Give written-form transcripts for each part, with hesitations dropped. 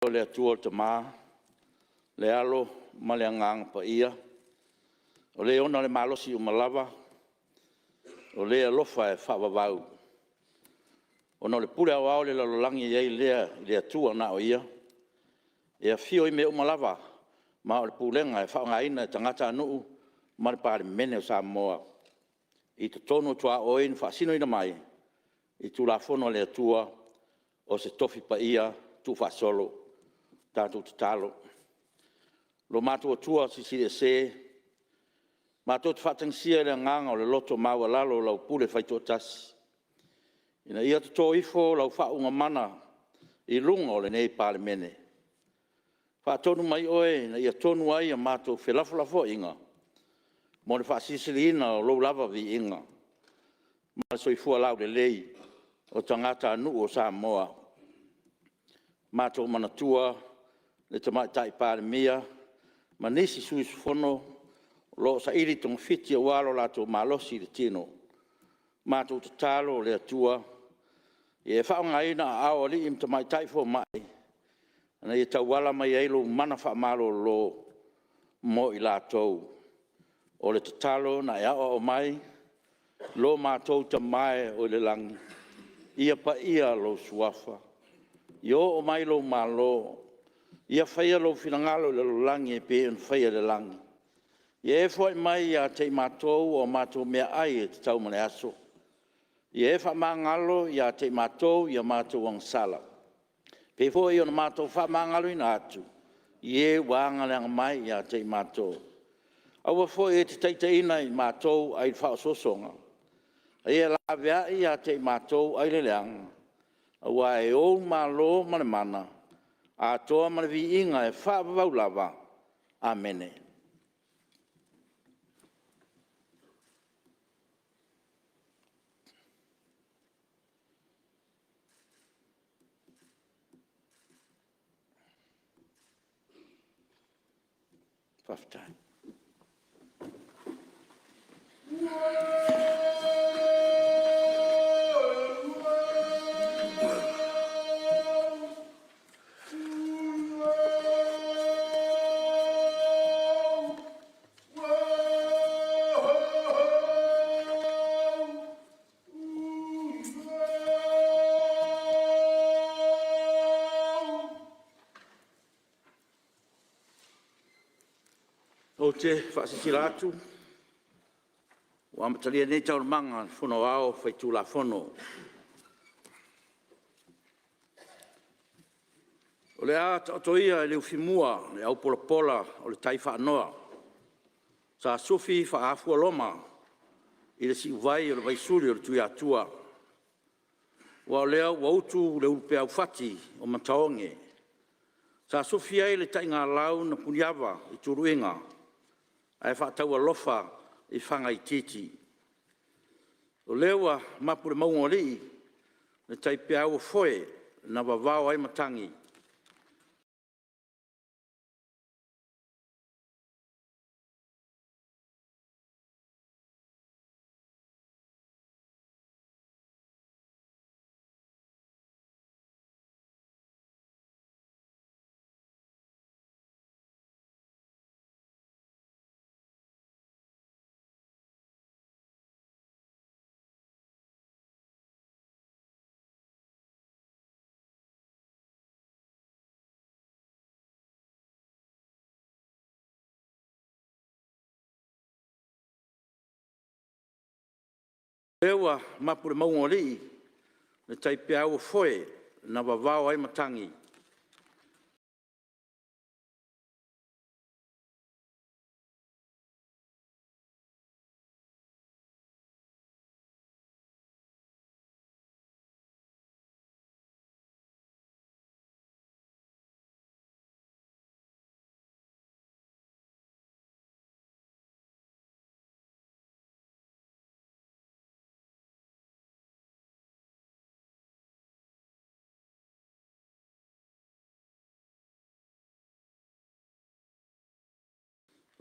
O le atua te mā, le alo, ma le angang pa ia. O le ona le malosi o malawa, o le alofa e whawawau. O no le pule au au le lalolangi iei le atua na o ia. E a fio i me o malawa, ma o le pulenga e whaongaina e tangata anuu, ma le Palemene o Samoa. I te tonu tua oin whaasino ina mai, i tu la fono le atua, o se tofi pa ia, tu whaasolo. Tātou te talo. Lo mātua tua si se, mātua te whatangsia le nganga o le loto maua lalo lau pule whaito tasi. Ina ia te tō ifo lau whaunga mana I lunga o le nei Palemene. Whaatonu mai oe, na ia tonu ai a mātua whelafulafo inga. Mo le whaasisirina o lau lava vi inga. Ma soifua lau le lei o tangata anu o Samoa. Mātua manatua, le tamai tai Palemea, ma nisi sui fono, lo sa iri tong fiti a walo lato malosi le tino. Mātou te talo le atua, e whaonga ina a ao ali im tamai tai fo mai, ana i tau wala mai eilo mana wha malo lo mo I latou. O le te talo na e ao o mai, lo mātou tamai o le langi, ia pa ia lo suafa, Io o mai lo malo, ia whaia lo finangalo le langi e pe en whaia le langi. Ia e fwoi mai a te mātou o mātou mea ai e te tau mane aso. Ia e wha mangalo ia te mātou ia mātou ang sala. Pe fwoi o na mātou wha mangalo ina atu. Ia e wanga leanga mai ia te mātou. Aua fwoi e te teiteina I mātou ai wha sosonga. Ia la vea ia te mātou ai le leanga. Aua e o malo mane mana. A toa mana vi inga e whaavau lava. Amene. Tough time. O te whaasisiratu, o amatalia nei tau manga, whono ao, whaitu la whono. O le a toia e leu whimua, le au pola pola, o le tai whaanoa. Sa sufi whaafua loma, I le si uvai o le vaisuri o le tui atua. Wa o lea wautu le upe au whati o mataonge. Sa sufi ai le tai ngā lau na puniawa I turuinga. Ai whaatau alofa I whanga I titi. O lewa mapure maunga li, le tai peau foe na wawao ai matangi. Lewa mapure maunga li, le tai peau foe na wawao ai matangi.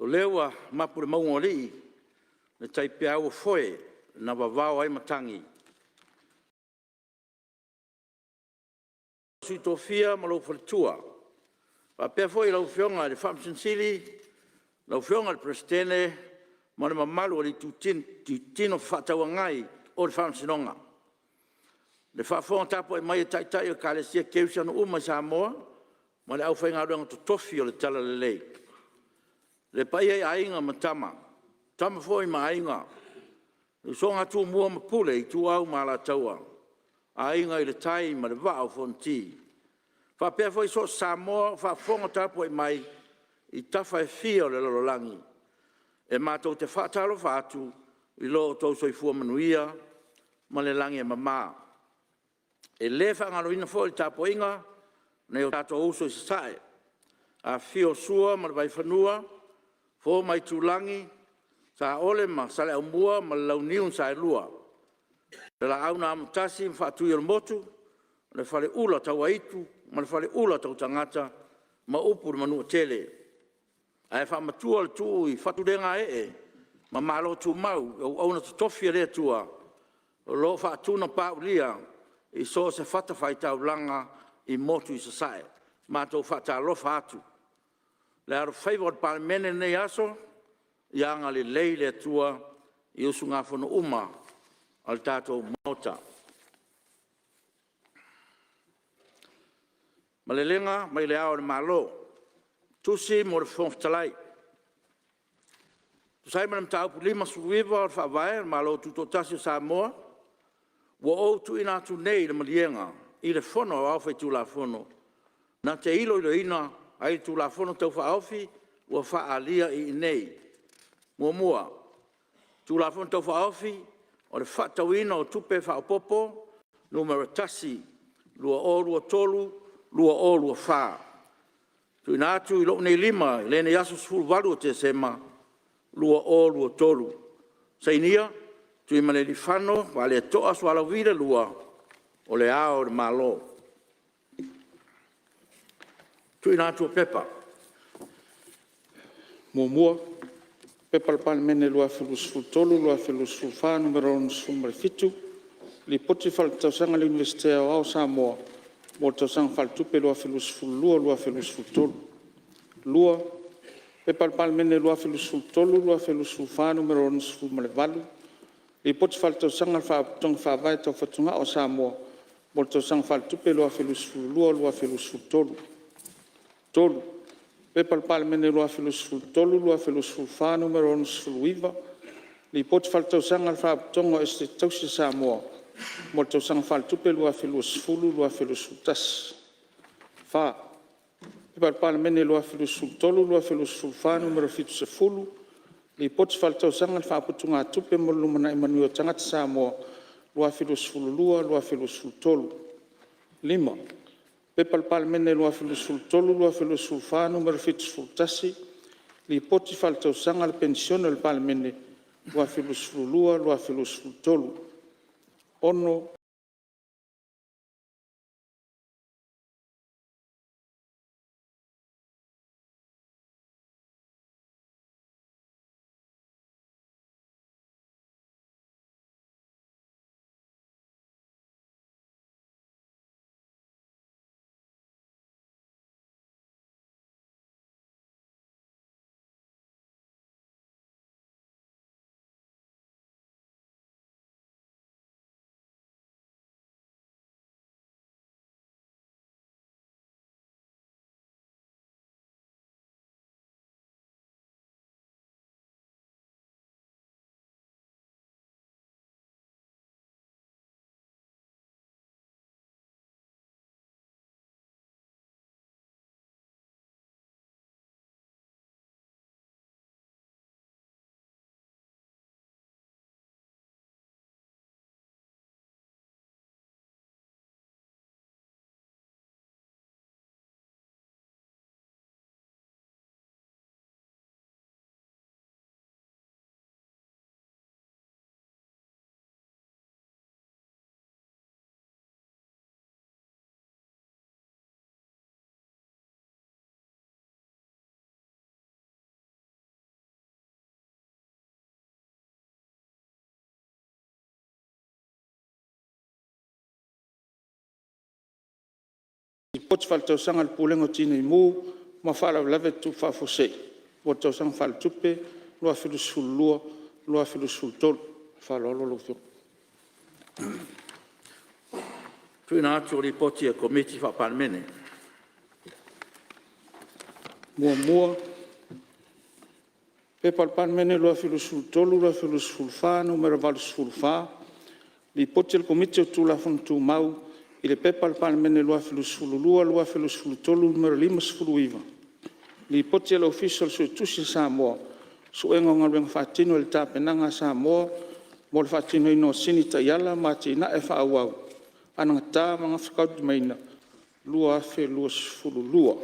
O lewa mapure maunga li, le tai peau foe na wawao ai matangi. Sui tofia malo whalitua, Pea foi lau fionga le whamsinsili, lau fionga le presidente, ma le mamalu o le tino whatau ngai o le whamsinonga. Le whafonga tapo e mai tai o kalesia keusia no uma Samoa, ma le au whainga runga to tofi o le tala le lei. Le pai e ainga matama, tama foi ma ainga. Le songa tu mua mapule i tu au ma la taua. Ainga i le tai ma le vao fonti. Pea foi so Samoa, whafonga tapo e mai, i tafa e fia o le lololangi. E mātou te whātalo whātu, i lo tau soi fua manuia, ma le langi e mamā. E le whangaloina fo i tapo inga, nei o tātou uso i sae. A fio sua ma le vai whanua, fo mai tūlangi, sa ole ma sale au mua ma le launiun sa e lua. Le la au na amutasi mwhātu i o motu, le whale ula tau aitu, ma le whale ula tau tangata, ma upu manua tele. Ai whamatua le tuu i whaturenga ma malo tu mau, au na tutofi rea tua, o lo whaatuna paulia, i so se whatawhai tau langa i motu i sasae, ma tau whaatalofa atu. Le aro whaiwa Palemene nei aso, i anga le lei le tua, i usu ngā whono uma, al tātou mauta. Ma le lenga, mai le ao le malo, tusi mo le whongtalai. Tusai manam taupu lima suwiwa o le whawae, le malo tutotasi o Samoa, wa o tu ina tu nei le malienga, i le whono au whai tu la whono. Na te ilo ilo ina, ai tu la whono tau wha auwhi, wa wha alia i nei. Mua, tu la whono tau wha auwhi, o le wha tau ina o tupe wha o popo, numero tasi, lua o lua tolu, lua o lua wha. Tu ina atu i lo nei lima, le ne yasu sfulu walu o Tesema, lua o lua tolu. Sainia, tu i male li whano, wa le toa swala vire lua, o le ao le malo. Tu ina atu o pepa. Mua, pepa le Palemene lua filusfu tolu, lua filusfu wha, numero 1 li poti whal tausanga le Universite o Samoa, mo tausanga whal tupe lua filusfu lua filusfu tolu. Lua, pepa le Palemene lua filusfu tolu, lua filusfu wha, numero 1 li poti whal tausanga le whaaputong whaavai tau whatunga o Samoa, mo tausanga whal tupe lua filusfu lua filusfu tolu. Tolu, pepa le Palemene lua filusfu tolu, lua filusfu wha, numero 1 li poti whal tausanga le whaaputong o este tausi Samoa, mo tausanga whal tupe lua filusfu lua filusfu tas. Wha, pepa le Palemene lua filusfu tolu, lua filusfu wha, numero 7 li poti whal tausanga le whaaputunga tupe mo lumana i manui o tangata Samoa, lua filusfu lua filusfu tolu. 5, pepa le Palemene lua filusfu tolu, lua filusfu wha, numero 7 tasi, li poti whal tausanga le pensione le Palemene, lua filusfu lua filusfu tolu. Ono, li poti whal tausanga le pulengo tina i mū, ma whaalawelawe tu whaafosei. Mo tausanga whaaltupe, lua whilusfululua, lua whilusfulutolu. Whaalolo fio. Tuina atu o ripoti a komiti wha Palemene. Mua. Pepa Palemene lua whilusfulutolu, lua whilusfulfa, numero valusfulfa. Ripoti al komiti o tūlafonu tūmau, i le pepa Palemene lua whilusfululua, lua whilusfulutolu, numero 5 Ripoti al official suetusi Samoa, suenga ngaluenga whaatino le tāpenanga Samoa, mo le whaatino ino sini taiala, mati ina e whaauau. Ananga tā mga whakautu maina, lua whilusfululua.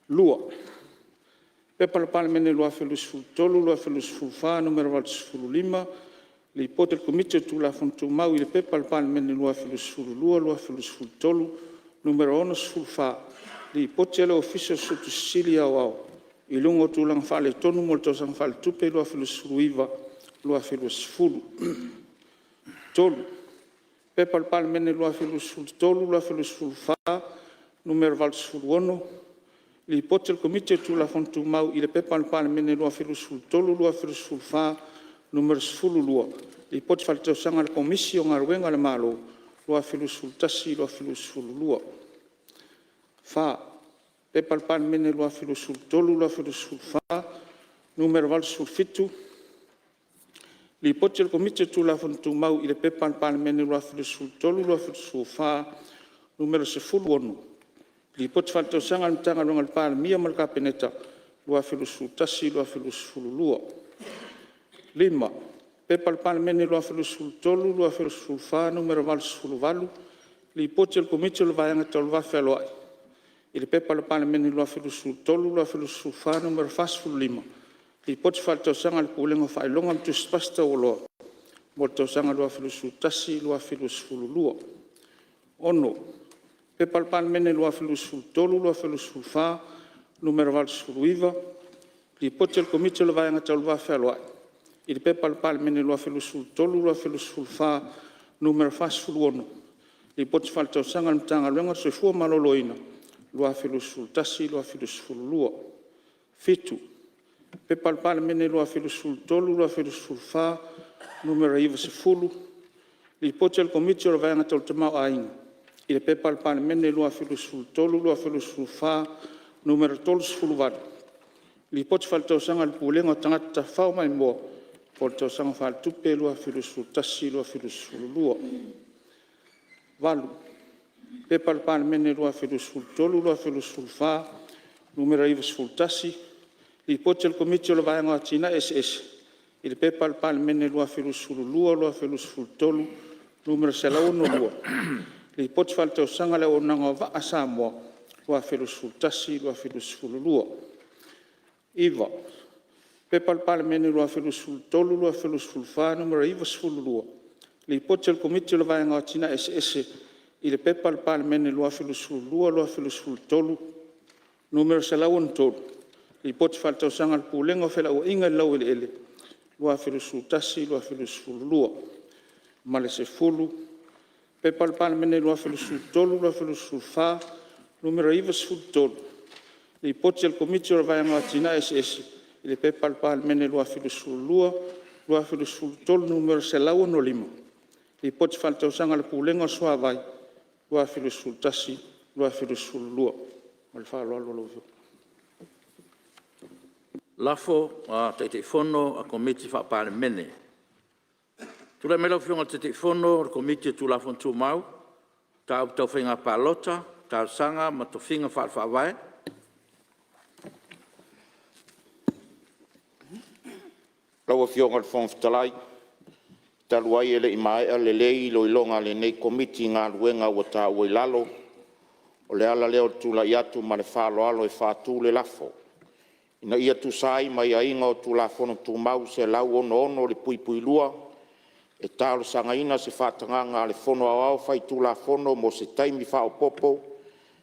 Lua. Pepa Palemene lua whilusfulutolu, lua whilusfulfa, numero 5 Ripoti al komiti o tūlafonu tūmau, i le pepa Palemene lua whilusfululua, lua whilusfulutolu, numero 6 Ripoti ala official suetusili au. I lunga o tūlanga whaale tonu mo le tausanga whaale tupe lua whilusfuluiva, lua whilusfulu. Tolu. Pepa Palemene lua whilusfulutolu, lua whilusfulfa, numero 26 Ripoti al komiti o tūlafonu tūmau, i le pepa Palemene lua whilusfulutolu, lua whilusfulfa, numero 10 Ripoti whaale tausanga le komisi o ngaruenga le malo, lua whilusfulutasi, lua whilusfululua. Fa, pepa Palemene lua whilusfulutolu, lua whilusfulfa, numero 27 Ripoti al komiti o tūlafonu tūmau, i le pepa Palemene lua whilusfulutolu, lua whilusfulfa, numero 10 Ripoti whaale tausanga le mtanga runga le Palemia ma le kapeneta, lua whilusfulutasi, lua whilusfululua. 5. Pepa Palemene lua whilusfulutolu, lua whilusfulfa, numero 28 Ripoti al komiti o le vaenga tauluvafe aloai. I le pepa Palemene lua whilusfulutolu, lua whilusfulfa, numero 5 Ripoti whaale tausanga le pulenga whaelonga mtuspasta oloa. Mo le tausanga lua whilusfulutasi, lua whilusfululua. 6. Pepa Palemene lua whilusfulutolu, lua whilusfulfa, numero 21 Ripoti al komiti o le vaenga tauluvafe aloai. I le pepa Palemene lua whilusfulutolu, lua whilusfulfa, numero 51 Ripoti whaale tausanga le mtanga luenga soifua maloloina, lua whilusfulutasi, lua whilusfululua. 7. Pepa Palemene lua whilusfulutolu, lua whilusfulfa, numero 20 Ripoti al komiti o le vaenga tautamau ainga. I le pepa Palemene lua whilusfulutolu, lua whilusfulfa, numero 30 Ripoti whaale tausanga le pulenga o tangata whao mai moa, po le tausanga whaale tupe lua whilusfulutasi, lua whilusfululua. 8. Pepa Palemene lua whilusfulutolu, lua whilusfulfa, numero 20 Ripoti al komiti o le vaenga o atina SS. I le pepa Palemene lua whilusfululua, lua whilusfulutolu, numero 2 Ripoti whaale tausanga le onanga o vaa Samoa, lua whilusfulutasi, lua whilusfululua. 9. Pepa Palemene lua whilusfulutolu, lua whilusfulfa, numero 22 Ripoti al komiti o le vaenga o atina SS. I le pepa Palemene lua whilusfululua, lua whilusfulutolu, numero 3 Ripoti whaale tausanga le pulenga o whelauinga lau ele, lua whilusfulutasi, lua whilusfululua. Ma le 10. Pepa Palemene lua whilusfulutolu, lua whilusfulfa, numero 23 Ripoti al komiti o le vaenga o atina SS. I le pepa Palemene lua whilusfululua, lua whilusfulutolu, numero 5 Ripoti whaale tausanga le pulenga o soavai, lua whilusfulutasi, lua whilusfululua. Ma le whaaloalo lovio. Lafo a te fono a komiti wha Palemene. Tula me lau whionga te fono o komiti tu lafo tu mau, tau tau whinga palota, tau sanga ma to whinga whaafawai. Lau a whionga le whongwhitalai, talu ai ele i mai le lei lo ilonga le nei komiti ngā ruenga ua tā ua lalo, o le ala leo tula i atu ma le whaaloalo e whātū le lafo. Ina ia tu sai mai a inga o tu la fono tu mau se lau ono le pui pui lua, e talo sanga ina se whātanganga le fono au whai tu la fono mo se taimi whao popo,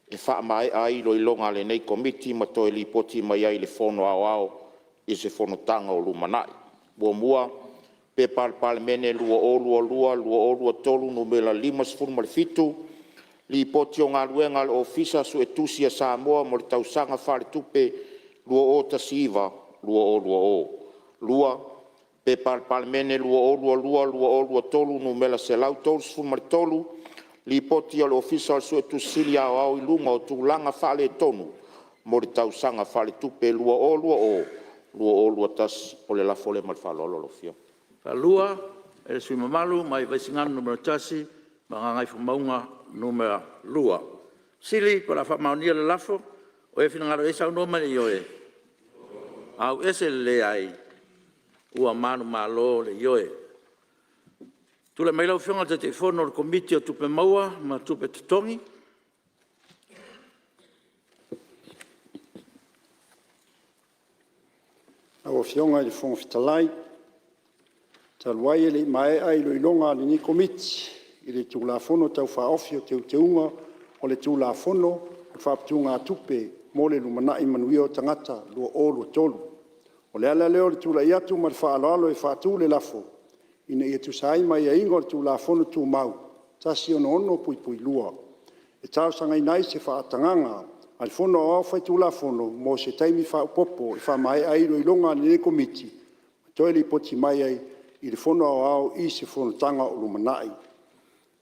e wha mai ai lo ilonga le nei komiti ma toi li poti mai ai le fono au i se Fonotaga o lumanai. Mua pe Palemene lua o lua tolu no mela 5 ma le fitu, li poti o ngā luenga le ofisa su e tusi a Samoa mo le tausanga whare tupe lua o tasiva, lua o. Lua, pe Palemene lua o tolu no mela se lau tolu sfumar tolu, li poti o le ofisa su e tusili au i lunga o tūlanga whale tonu mo le tausanga whare tupe lua o tas o le lafole mal whalolo lo fia. Lua, e sui mamalu, mai vaisingana numero tasi, ma ngai whamaunga numero lua. Sili, pa la whamaunia le lafo, o e whinangaro e sau noma le ioe. Au ese le ai, ua manu malo le ioe. Tule mai lau whionga te te whono le komiti o tupe maua, ma tupe tutongi. Au whionga i whonga whitalai, taluai le mai ai lo ilonga le ni komiti, i le tūla whono tau whaofi o te unga, o le tūla whono, o whaptunga tupe, mo le lumanai manui o tangata, lua o tolu. O le ala leo le tūla iatu ma le whaaloalo e whaatu le lafo, ina ia tu sai mai a ingo le tūla whono tū mau, tasi ono pui lua. E tau sanga inai se whaatanganga, al whono o whai tūla whono, mo se taimi whaapopo, e wha mai ai lo ilonga le komiti, toi li poti mai ai, i le whono au i se Fonotaga o lumanai.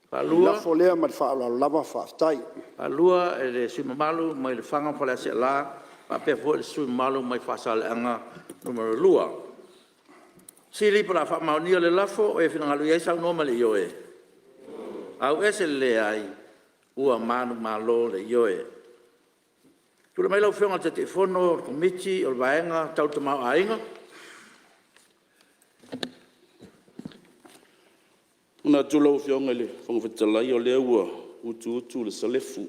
Palua. Lafo lea ma le whaaloalo lava whaaftai. Palua e le sui mamalu mai le whanga whale ase la, pa pia fo le sui mamalu mai whasale anga numero lua. Sili pa la whamaunia le lafo, o e whinangalu iei sau noma le ioe. Au ese le ai, ua manu malo le ioe. Tula mai lau whionga te te whono, komiti, o le vaenga, tau tamau a inga. Una tula whionga le whangawhitalai o lea ua utu le salefu.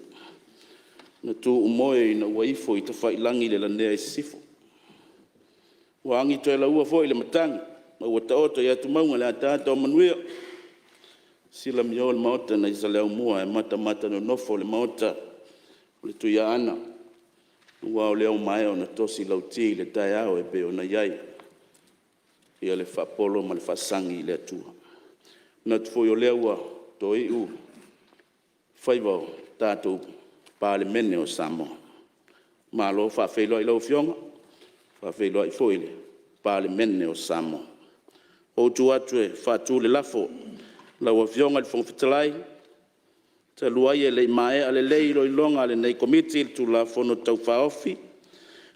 Na tu umoe i na waifo i ta whailangi le lanea e sifo. Wa angi toi la ua fo i le matangi. Ma ua taoto i atu maunga le atata o manuia. Sila mio le maota na isa leo mua e mata no nofo le maota o le tuia ana. Ua o leo mai o na tosi lauti le tai ao e pe o na iai. Ia le whapolo ma le whasangi i le atua. Na tufo yo lea ua toi u. Whaivao tātou Palemene o Samoa. Malo whawhelo i lau whionga. Whawhelo i foile. Palemene o Samoa. O tu atu e whatu le lafo. Lau a whionga le whangwhitalai. Ta luai e lei mae ale lei roi longa le nei komiti tu la fono tau whaofi.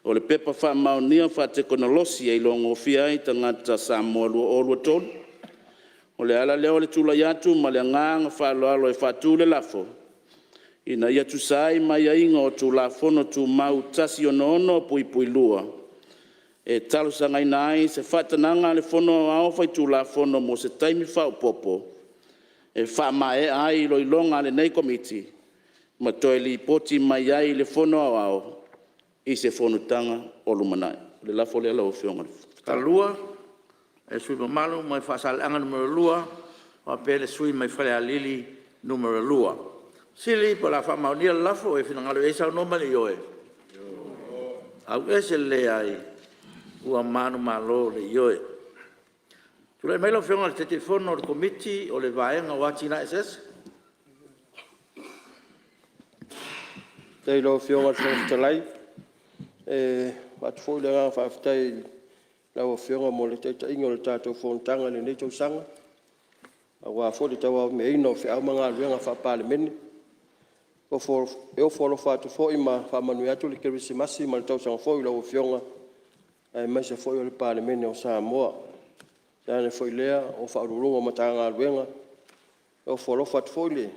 O le pepa whamaunia whate konolosi e longo fia i tangata Samoa lua o lua tolu. O le ala leo le tula iatu ma le nganga whaaloalo e whatu le lafo. Ina ia tu sai mai a inga o tu la fono tu mau tasi ono pui lua. E talo sanga inai se whatananga le fono au whai tu la fono mo se taimi whao popo. E wha mai ai loi longa le nei komiti. Ma toi li poti mai ai le fono au i se Fonotaga o lumanai. Le lafo le ala o whionga. Talua, e sui mamalu mai whasale anga numero lua, o pele sui mai whale alili numero lua. Sili pa la whamaunia le lafo e whinangalo e sau noma le ioe. Au ese le ai, ua manu malo le ioe. Tule mai lau whionga le tete whono le komiti o le vaenga wati na SS. Tei lau whionga le whangwhitalai. Watu fo le ngā whawhitai lau whionga mo le teita ingo le tātou Fonotaga le nei tausanga. A wā fo le taua me ino whiau manga luenga wha Palemene. O folo whatu fo ima whamanu atu le kerisimasi ma le tausanga fo i lau whionga. Ai mai se fo i le Palemene o Samoa. Tane fo i lea o whaururunga ma tanga luenga. O folo whatu fo i le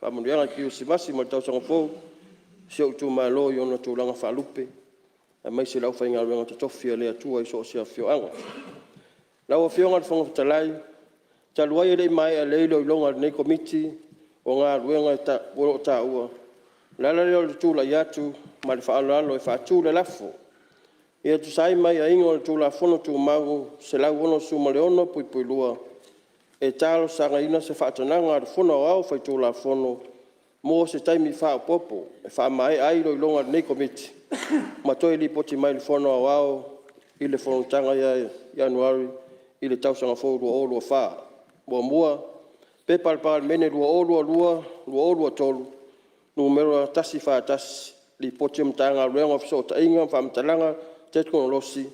whamanu anga kerisimasi ma le tausanga fo. Sio tu mai lo i ona tūlanga whalupe. Ai mai se lau whainga luenga te tofia lea tua i so o sea whioanga. Lau a whionga le whangawhitalai. Taluai e lei mai a leilo i longa nei komiti o ngā luenga e ta ua. Lala leo le tūla i atu ma le whaaloalo e whaatū le lafo. Ia tu sai mai a ingo le tūla whono tū mau se lau ono suma le ono pui lua. E talo sanga ina se whaatananga le whono au whai tūla whono mo se taimi wha popo e wha mai airo i longa nei komiti. Ma toi li poti mai le whono au i le Fonotaga ia Januari i le tausanga fōrua o lua wha. Mua pe Palemene lua o lua tolu numero tasi fa tasi li potem tanga luenga so ta inga fam talanga teknolosi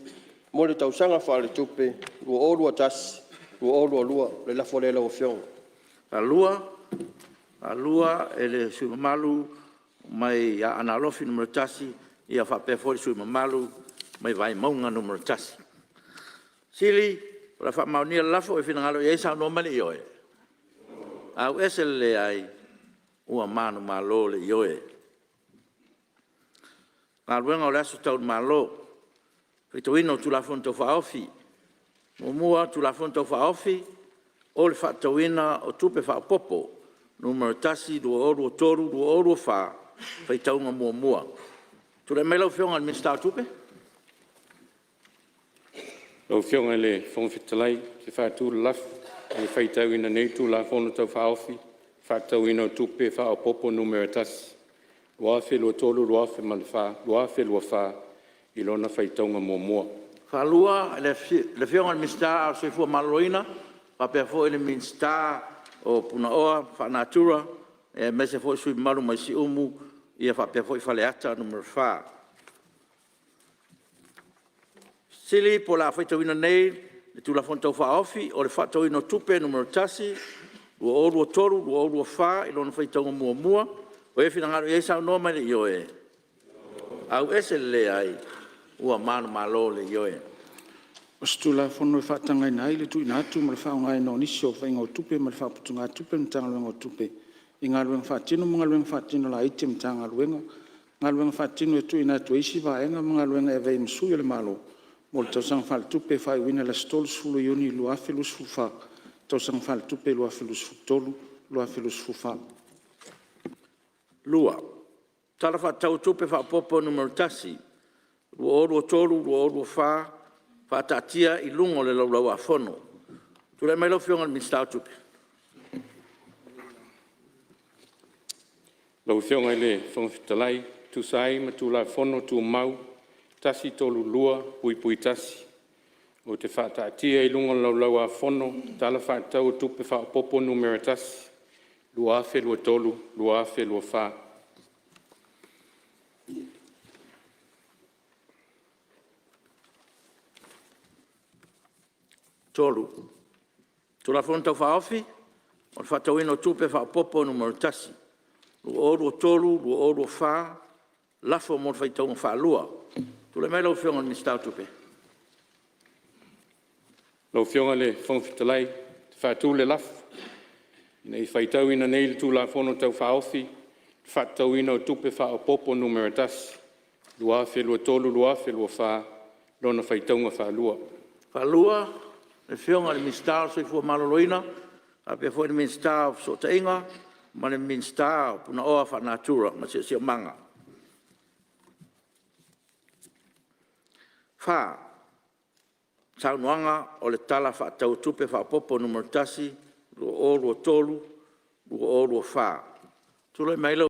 mo le tausanga fa le tupe lu olu tasi lu olu lua le la fole la ofiong alua ele sui malu mai ya analofi numero tasi ia fa pe fo sui malu mai vai maunga numero tasi sili la fa maunia lafo e fina ngalo e sa no mali yoe au esele ai ua manu malo le yoe ngaluenga o le aso tau malo fitoino tu la fonto fa ofi mua tu la fonto fa ofi o le fatauina o tupe fa popo numero tasi do oru toru do oru fa faitaunga mua tu le melo fionga al minsta tupe Lo fionga le fong fitalai se fa tu laf e faitauina nei tu la fonto fa ofi fatauina o tupe fa popo numero tasi Lua fe lua tolu, lua fe malfa, lua fe lua fa, ilona faitaunga mua. fa lua le fionga al minsta al soi fu maloina pa pe fo ele minsta o puna oa fa natura e mese fo sui malu mai si umu ia fa pe fo fa le ata numero fa sili po la faitauina nei le tu la fonto fa ofi o le fatauina tupe numero tasi lua oru toru lua oru fa ilona faitaunga mua o e fina ngaro e sa no mai yoe au ese le ai ua manu malo le yoe O stula fono e whaatanga i nai le tu inatu ma le whaonga e no nisi o whainga o tupe ma le whaaputunga tupe mtanga luenga o tupe. I ngā luenga whaatino mga luenga whaatino la ite mtanga luenga. Ngā luenga whaatino e tu inatu eisi vaenga mga luenga e vei msui le malo. Mo le tausanga whaal tupe whai wina la stolu sulu iuni lua filu sufa. Tausanga whaal tupe lua filu sutolu lua filu sufa. lua tala whaatau tupe whaapopo numero tasi lua oru o tolu lua oru o wha whaatatia i lungo le laulau a fono. Tu le mai lau fionga ni minstau tupe. Lo fionga le fong fitalai, tu sai ma tu la fono tu mau, tasi tolu lua, pui tasi. O te whaatatia i lungo le laulau a fono, tala whaatau tupe whaapopo numero tasi. Lua afe lua tolu, lua afe lua wha. Tolu. Tu la fonta whaofi, o whatauino tupe whaapopo numero tasi. Lu oru o tolu, lu oru o wha, lafo mo whaitaunga whaalua. Tu le mai lau fionga ni stau tupe. Lo fionga le fong fitalai, te whaatu le laf. Nei whaitauina nei tu la fono tau whaofi, whaatauina o tupe whaapopo numero tasi. Lua afe lua tolu, lua afe lua wha, lona whaitaunga whaalua. Whaalua, le fionga le minstau soi fua maloloina, a pe fua le minstau so ta inga, ma le minstau puna oa wha natura, ma se manga. Wha, saunuanga o le tala wha tau tupe wha popo numero tasi, lua oru o tolu, lua oru o wha. Tula mai lau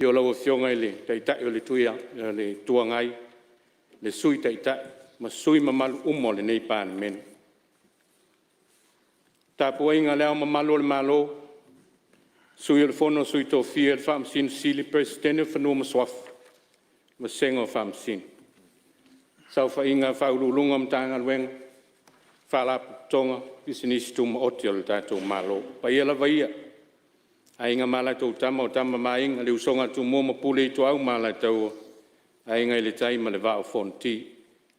Yo lau fionga le taitai o le tuia le tuangai le sui taitai ma sui mamalu umo le nei Palemene. Tapu inga leo mamalu le malo sui le fono sui tofia le whaamsin sili presidente whanua maswaf ma sengo whaamsin. Sau whainga whaululunga mtanga luenga whaalapu tonga isinisi tuma oti o le tātou malo. Paia la vaia. Ainga mala tau tama o tama mainga le usonga tu moma pule i tu au mala tau ainga i le taima le vao fonti.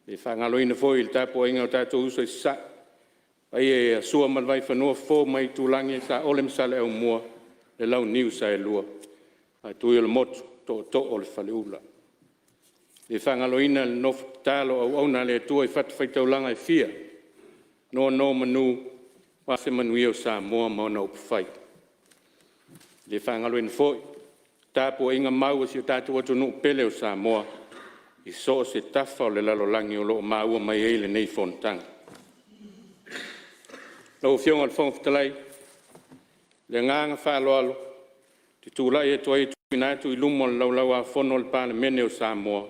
Le whangaloina foi le tapo ainga o tātou uso i sa. Pai e sua malvai whanua fō mai tu langi sa ole msale au mua le lau niu sa e lua. Ai tui o le motu to o le whaleula. Le whangaloina le nofu talo au auna le tua i whatawhaitau langa i fia. No manu wase manui o Samoa mauna upawhai. Le whangaloina foi, tāpua inga maua si o tātou atu nuk pele o Samoa, i so se tafa o le lalolangi o loo maua mai eile nei Fonotaga. Lau fionga le whangwhitalai, le nganga whaaloalo, te tūlai e toi tuinatu i lumo le laulau a whono le Palemene o Samoa,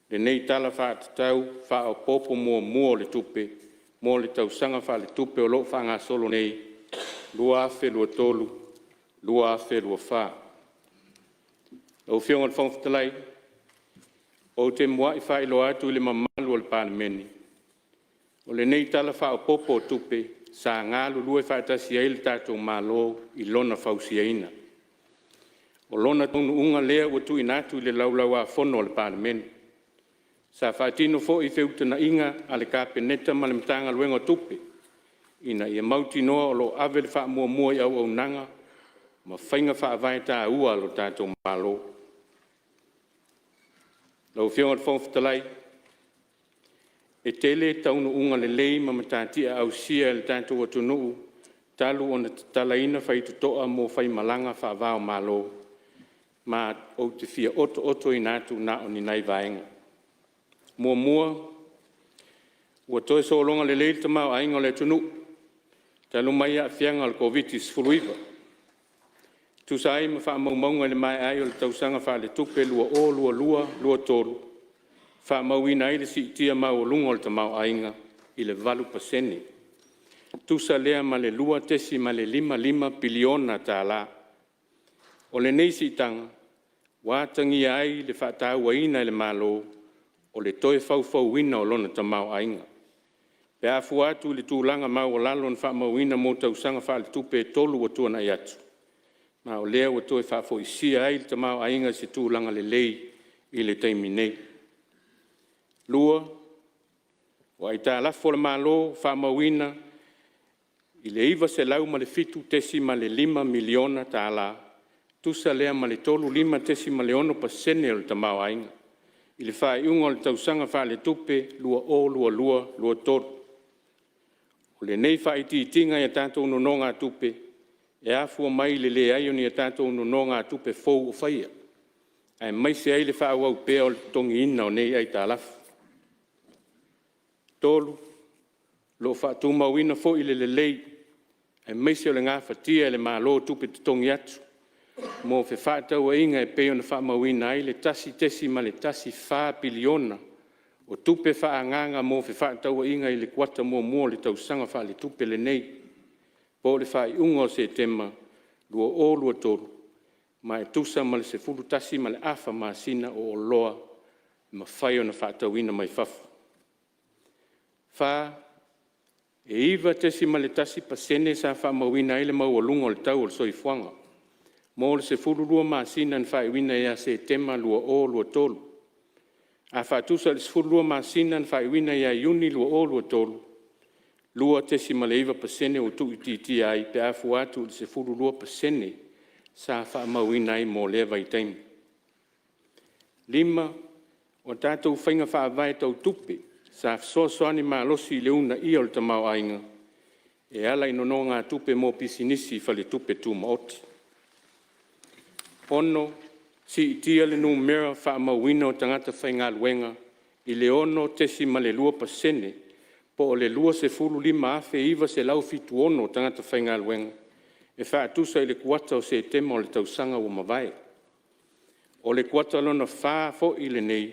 le nei tala whaatatau, wha o popo mua le tupe, mo le tausanga wha le tupe o loo whanga solo nei, lua afe lua tolu, lua afe lua wha. Lau fionga le whangwhitalai, o te mua i whai loa atu le mamalu o le Palemene. O le nei tala wha o popo o tupe, sa ngālu lua i whaatasi ai le tātou malo i lona whausiaina. O lona tonu unga lea ua tui nātu le laulau a whono le Palemene. Sa whaatino fo i whiutana inga a le kāpeneta ma le mtanga luenga tupe. Ina ia mauti noa o lo ave le wha mua i au nanga, ma whainga whaavai tā ua lo tātou malo. Lau fionga le whangwhitalai, e tele taunu unga le lei ma matatia au sia le tātou atunuu, talu o na talaina whai tutoa mo whai malanga whaavao malo, ma o te fia oto i nātu na o ni nai vaenga. Mua, ua toe so longa le lei tamau ainga le atunuu, talu mai a fianga le COVID-19. Tu sai ma wha maunga le mai ai o le tausanga wha le tupe lua tolu. Wha mauina ai le si tia mau o lungo le tamau ainga i le 8%. Tu sa lea ma le lua tesi ma le 5 piliona tā la. O le neisi tanga, wātangi ai le whaatau waina le malo o le toe fau wina o lona tamau ainga. Pe afu atu le tūlanga mau o lalo na wha mauina mo tausanga wha le tupe tolu o tuana i atu. Ma o lea ua toe whaafo i sia ai le tamau ainga se tūlanga le lei i le taimi nei. Lua, o ai tā lafo le malo whaamauina i le iwa se lau ma le fitu tesi ma le 5 miliona tā la, tusa lea ma le tolu 5 tesi ma le 1% o le tamau ainga. I le whaaiunga o le tausanga wha le tupe lua tolu. O le nei whaiti tinga i tātou nononga tupe, e afua mai le ai o ni a tātou nononga tupe fou o whaia. Ai mai se ai le whaawau pēo le tongi ina o nei ai tā lafu. Tolu, lo whaatu mauina fo i le lei, ai mai se o le ngā whatia le malo tupe te tongi atu. Mo fe whaatau a inga e pēo na wha mauina ai le tasi tesi ma le tasi 4 piliona o tupe whaanganga mo fe whaatau a inga i le kuata mua le tausanga wha le tupe le nei. Po le whai unga o se tema, lua tolu, ma e tusa ma le se fulu tasi ma le awha ma sina o loa, ma whai o na whaatauina mai whafu. Wha, e iwa tesi ma le tasi pasene sa wha mauina ele mau o lunga o le tau o le soifuanga. Mo le se fulu lua ma sina na whai wina ia se tema lua tolu. A wha tusa le se fulu lua ma sina na whai wina ia iuni lua tolu. Lua tesi ma le iwa pasene o tu iti ai pe afu atu le se fulu lua pasene sa wha mauina ai mo lewa i taimi. 5. O tātou whainga wha avai tau tupe sa soani ma losi le una i o le tamau ainga. E ala ino no ngā tupe mo pisinisi whale tupe tu maoti. Ono, si itia le numera wha mauina o tangata whainga luenga i le ono tesi ma le lua pasene po o le lua se fulu 5 afe iwa se lau fitu ono tangata whainga luenga. E wha atusa i le kuata o se tema o le tausanga o mawai. o le kuata lona wha fo i le nei,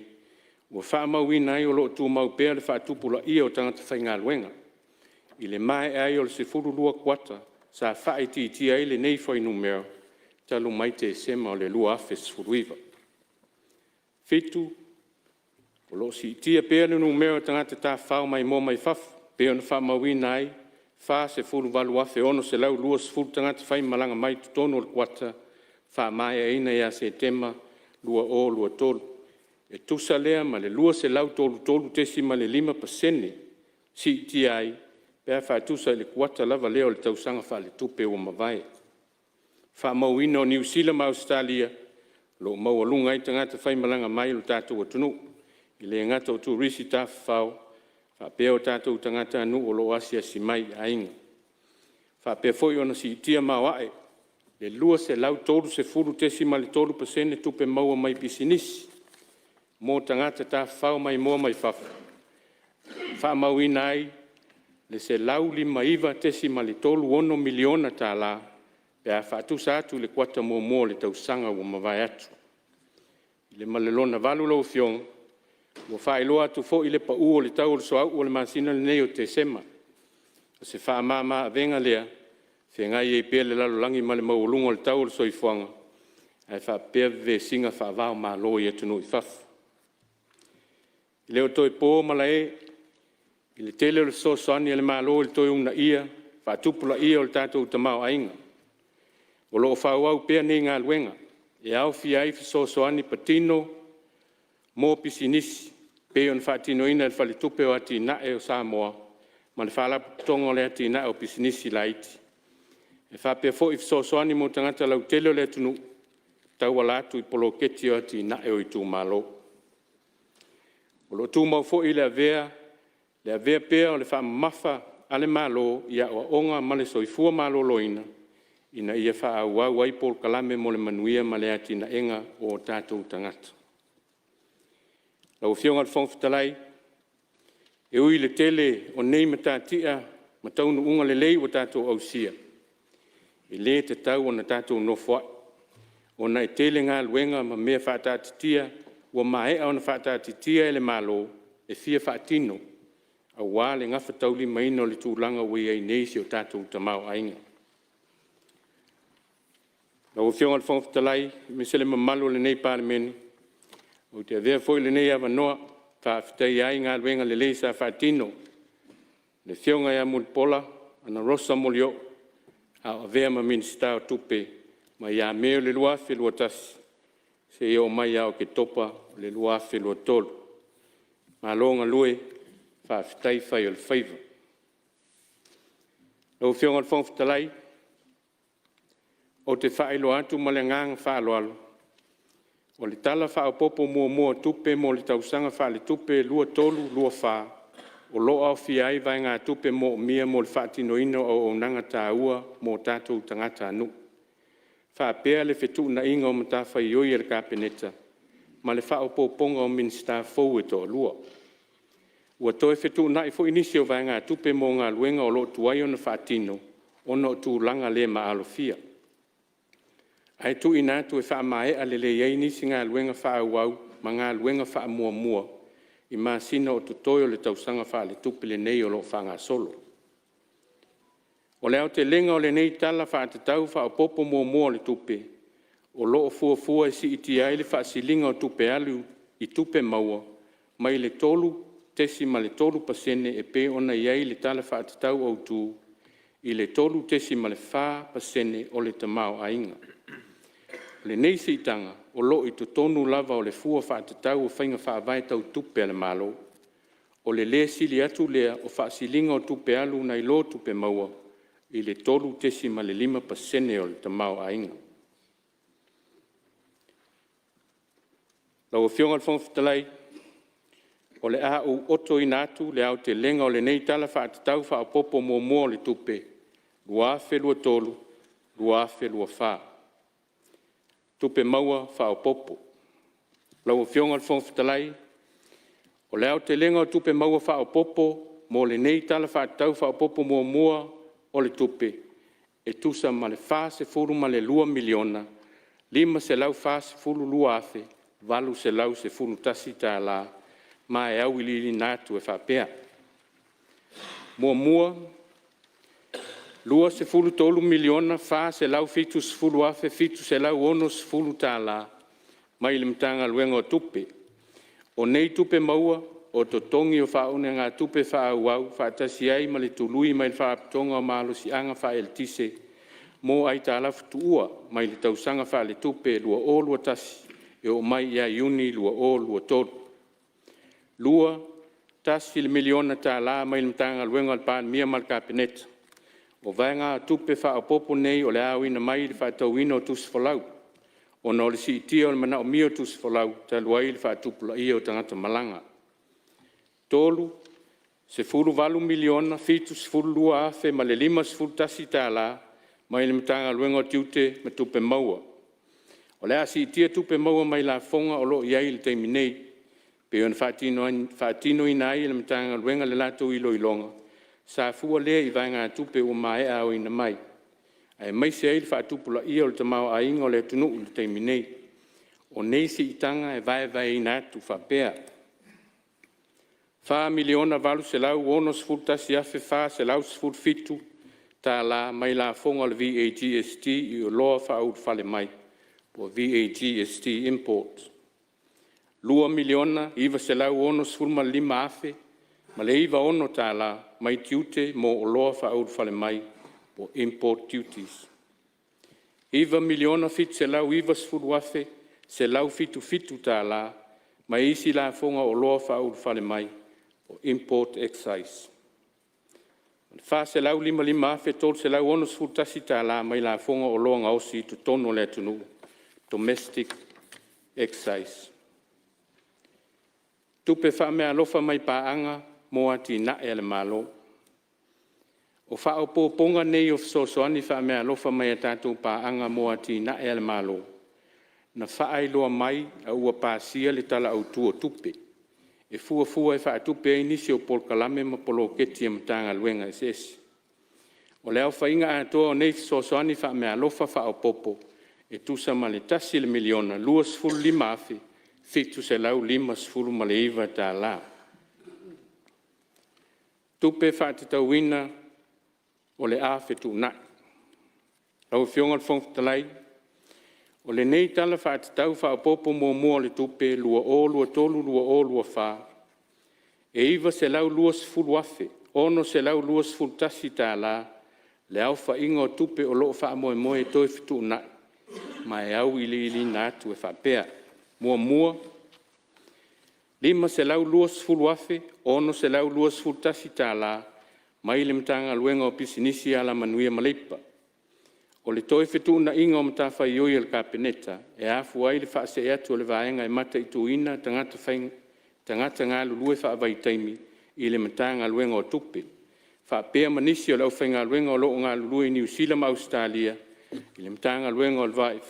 ua wha mauina ai o lo tu mau pēr le wha tupula i o tangata whai ngā luenga. I le mai ai o le se furu lua kuata, sa wha i ti ai le nei fo i numero, talu mai Tesema o le lua afe sfuruiva. Fitu, o lo si tia pēr le numero tangata tā whao mai mō mai whafu, pēr na wha mauina ai, wha se furu walu afe ono se lau lua sfuru tangata whai malanga mai tutono o le kuata, wha mai e ina ia se tema, lua o lua tolu. E tusa lea ma le lua se lau tolu tesi ma le 5% si ti ai, pēr wha tusa le kuata lava leo le tausanga wha le tupe o mawai. Wha mauina o New Zealand ma Australia, lo mau alunga ai tangata whai malanga mai lo tātou atunu, i le ngata o tu risi tā whao, wha pēr o tātou tangata anu o lo asia si mai a inga. Wha pēr foi ona si tia mawae, le lua se lau tolu se furu tesi ma le 3% tupe maua mai pisinisi. Mō tangata tā whao mai mua mai whafu. Wha mauina ai, le se lau 5 tesi ma le 3 miliona tā la, pēr whaatusa atu le kuata mō le tausanga ua mawai atu. I le malelona walu lau fiong, ua whaeloa atu fo i le pa uo le tau o le soau o le masina le nei o Tesema. O se wha mama a venga lea, fe ngai e pēr le lalolangi ma le maulunga o le tau o le soifuanga, ai wha pēr ve singa wha vau ma loi atu no i whafu. I leo toi pō mala e, i le tele o le sosoani e le malo i le toi una ia, wha tupula ia o le tātou tamau ainga. O loo whau au pēr nei ngā luenga, e au fi ai fi sosoani patino, mō pisinisi, pē on whaatino ina le whale tupe o ati nae o Samoa, ma le whaalapu tonga o le ati nae o pisinisi la iti. E whapea fo i fi sosoani mō tangata lau tele o le atunu, tau alatu i polo keti o ati nae o i tū malo. O lo tū mau fo i le avea pēr o le wha mafa ale malo ia o onga ma le soifua malo loina, ina ia wha au au ai pol kalame mo le manuia ma le ati na enga o tātou tangata. Lau fionga le whongwhitalai, e ui le tele o nei matatia, mataunu unga le lei o tātou au sia. I le te tau o na tātou nofua, o na e tele ngā luenga ma mea whaatatitia, ua maea o na whaatatitia e le malo, e fia whaatino, a wale ngafa tauli maina o le tūlanga ui ai neisi o tātou tamau ainga. Lau fionga le whongwhitalai, me se le mamalo le nei Palemene, o te avea foi le nei awa noa, whaafitai ai ngā luenga le lei sa whaatino, le fionga ia mulpola, ana rosa molio, a avea ma minista o tupe, ma ia meo le luafe lua tasi, se eo mai au ke topa le luafe lua tolu. Ma longa lue, whaafitai whai o le whaiva. Lau fionga le whongwhitalai, o te whaelo atu ma le ngang whaaloalo. O le tala whaopopo mua tupe mo le tausanga wha le tupe lua tolu lua wha. O loa o fiai vai ngā tupe mo mia mo le whaatinoino o nanga tā ua mo tātou tangata anu. Whaapea le whetu na inga o matawhai ioi e le kāpeneta, ma le whaopoponga o minsta fau e tō lua. Ua toe whetu na i fo inisi o vai ngā tupe mo ngā luenga o lo tuai o na whaatino, o no tū langa le ma alofia. Ai tu ina tu e wha mai a lele iei nisi ngā luenga wha au ma ngā luenga wha mua, i mā sina o tutoio le tausanga wha le tupe le nei o lo wha ngā solo. O leo te lenga o le nei tala wha te tau wha o popo mua le tupe, o lo o fua si iti ai le wha silinga o tupe alu i tupe maua, mai le tolu tesi ma le 3% e pe ona iei le tala wha te tau au tu, i le tolu tesi ma le 4% o le tamau ainga. Le nei sitanga, o lo i to tonu lava o le fua whaatatau o whainga whaavai tau tupe ale malo. O le sili atu lea o whaasilinga o tupe alu nei lo tupe maua, i le tolu tesi ma le 5% o le tamau ainga. Lau o fionga le whongwhitalai, o le a u oto ina atu le au te lenga o le nei tala whaatatau whaapopo mua le tupe, lua whelua tolu, lua whelua whaa. Tupe maua whao popo. Lau o fionga le whongwhitalai, o leo te lenga o tupe maua whao popo, mo le nei tala whaatau whao popo mua o le tupe, e tusa ma le whaase furu ma le 2 miliona, Lima se lau fa se fulu lua afe, valu se lau se fulu tasi tā la, ma e au ili nātu e whapea. Mua, lua se fulu tolu miliona, fa se lau fitu se fulu afe, fitu se lau ono se fulu tā la, mai le mtanga luenga o tupe. O nei tupe maua, o to tongi o whaone ngā tupe wha au, wha tasi ai ma le tului mai le wha aptonga o malo si anga wha el tise, mo ai tā lafu tuua mai le tausanga wha le tupe lua o lua tasi, e o mai ia iuni lua o lua tolu. Lua, tasi le miliona tā la mai le mtanga luenga al paan mia mal kapeneta. O vai ngā tupe wha apopo nei o le awina mai le wha tauina o tusi whalau. O no le si itia o le mana o mio tusi whalau, ta luai le wha tupula ia o tangata malanga. Tolu, se fulu valu miliona, fitu se fulu lua afe, ma le lima se fulu tasi tā la, mai le mtanga luenga o tiute me tupe maua. O le asi itia tupe maua mai la fonga o lo iai le teimi nei, pe on whaatino ina ai le mtanga luenga le lato ilo ilonga, sa fua lea i vai ngā tupe o mai au ina mai. Ai mai se ai le whaatupula ia o le tamau a ingo le tunu le teimi nei. O nei si itanga e vai ina atu whapea. Wha miliona valu se lau ono sfur tasi afe wha se lau sfur fitu, tā la mai la fonga le VAGST i o loa whaud whale mai, o VAGST import. Lua miliona iwa se lau ono sfur ma lima afe, ma le iwa ono tā la mai tiute mo o loa whaud whale mai, o import duties. Iwa miliona fit se lau iwa sfur wafe, se lau fitu tā la, mai isi la fonga o loa whaud whale mai, o import excise. Fa se lau lima afe tol se lau ono sfur tasi tā la mai la fonga o loa ngausi tu tono le tunu, domestic excise. Tupe wha mea lofa mai paanga mo ati na e le malo. O wha o pōponga nei o sosoani wha mea lofa mai a tātou paanga mo ati na e le malo. Na wha ai loa mai a ua pāsia le tala au tua tupe. E fua e wha tupe ai nisi o polkalame ma polo keti e matanga luenga e sesi. O leo wha inga a toa o nei sosoani wha mea lofa wha o popo. E tusa ma le tasi le miliona, lua sfuru lima afe, fitu se lau lima sfuru ma le iwa tā la. Tupe wha te tauina o le afe tu nai. Rau fionga le whongtalai, o le nei tala wha te tau wha popo mua le tupe, lua o, lua tolu, lua o, lua wha. E iwa se lau lua sfuru afe, ono se lau lua sfuru tasi tā la, le au wha inga o tupe o loo wha moe toi fitu nai. Ma e au ili nātu e whapea. Mua, lima se lau lua sfuru afe, ono se lau lua sfuru tasi tā la, mai le mtanga luenga o pisinisi ala manuia malipa. O le toi fitu na inga o mtafa i oi al kapeneta, e afu ai le whaase e atu o le vaenga e mata i tuina, tangata ngā lulue wha avai taimi, i le mtanga luenga o tupe. Whapea manisi o lau whainga luenga o loo ngā lulue i New Zealand Australia, i le mtanga luenga o le vai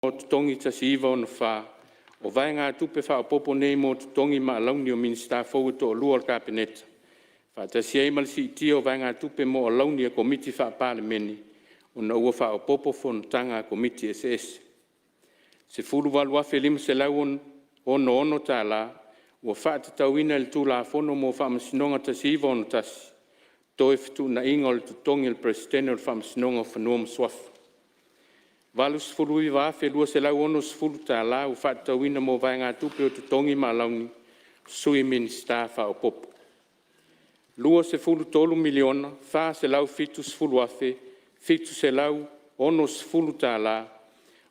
o tongi tasiva ona fa o vai ngā tupe fa popo nei mo tongi ma launi o minista fo to lua kabineta fa tasia i malsi tio vai ngā tupe mo launi o komiti fa Palemene ona ua fa popo Fonotaga komiti SS se fulu walu afe lima se lau ono tala ua fa tatauina le tula fono mo fa masinonga tasiva ona tasi toe fitu na inga o le tutongi le presidente o le fa masinonga whanua mswafu Valu sfulu i vafe lua se lau ono sfulu ta la u fata wina mo vai ngā tupe o tutongi ma launi sui minista fa o popo. Lua se fulu tolu miliona, fa se lau fitu sfulu afe, fitu se lau ono sfulu ta la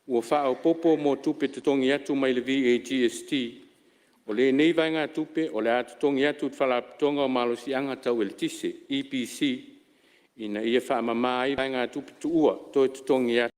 u fa o popo mo tupe tutongi atu mai le VAGST o le nei vai ngā tupe o le a tutongi atu tfala putonga o malo si anga tau el tise, EPC, ina ia fa mamai vai ngā tupe tu ua toi tutongi atu.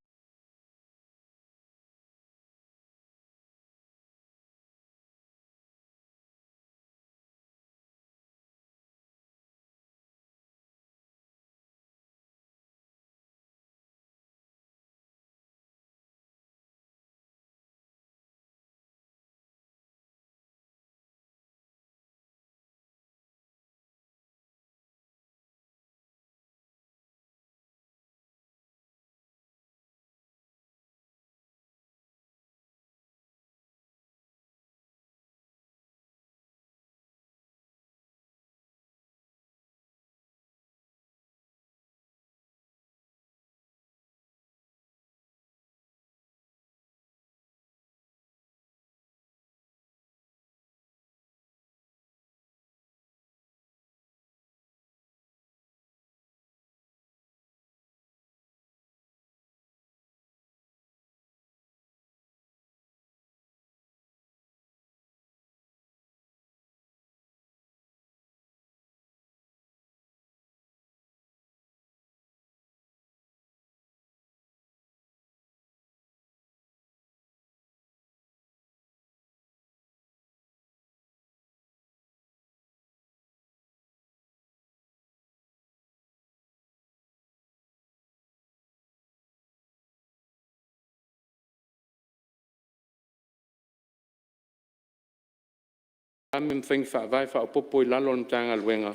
Amim feng fa vai fa popo I lalo ntanga luenga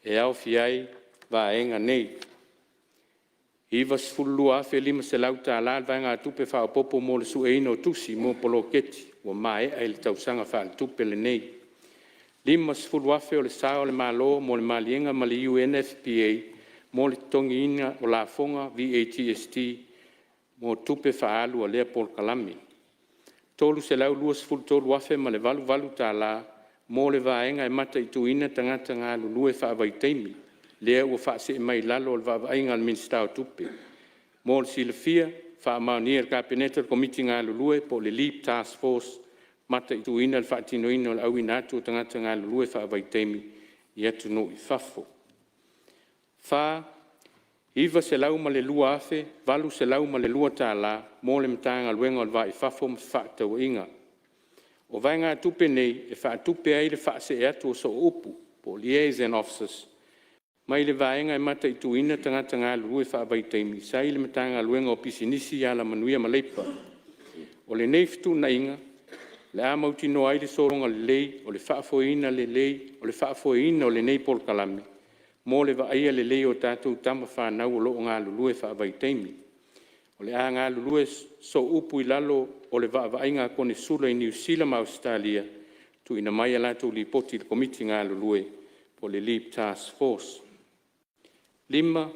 e au fiai va enga nei. Iva sfulu afe lima se lau ta ala vai ngā tupe fa popo mo le su eino tusi mo poloketi wa mai ai le tausanga fa le tupe le nei. Lima sfulu afe o le sao le malo mo le malienga ma le UNFPA mo le tongi ina o la fonga VATST mo tupe fa alu a lea pol kalami. Tolu se lau lua sfulu tolu afe ma le valu ta ala mo le vaenga e mata I tuina tangata ngā lulue wha vai teimi. Lea ua wha se mai lalo le vaenga le minsta o tupe. Mo le silafia, wha maonia le kabineta le komiti ngā lulue po le Leap Task Force mata I tuina le wha tinoina le au inatu tangata ngā lulue wha vai teimi I atu no I fafo. Wha, iwa se lau ma le lua afe, valu se lau ma le lua tā la, mo le mtanga luenga le vai fafo ma wha tau inga. O vai ngā tupe nei, e wha tupe ai le wha se e atu o so upu, po liaison officers. Mai le vaenga e mata I tuina tangata ngā lue wha vai teimi, sai le matanga luenga o pisinisi ala manuia maleipa. O le neiftu na inga, le a mauti no ai le soronga le lei, o le whaafoina le lei, o le whaafoina o le nei pol kalame. Mo le vaia le lei o tātou tama whanau o loo ngā lue wha vai teimi. O le a ngā lulue so upu I lalo o le vaavainga kone sula I New Zealand ma Australia tu ina mai alatou li poti le komiti ngā lulue po le Leap Task Force. Lima,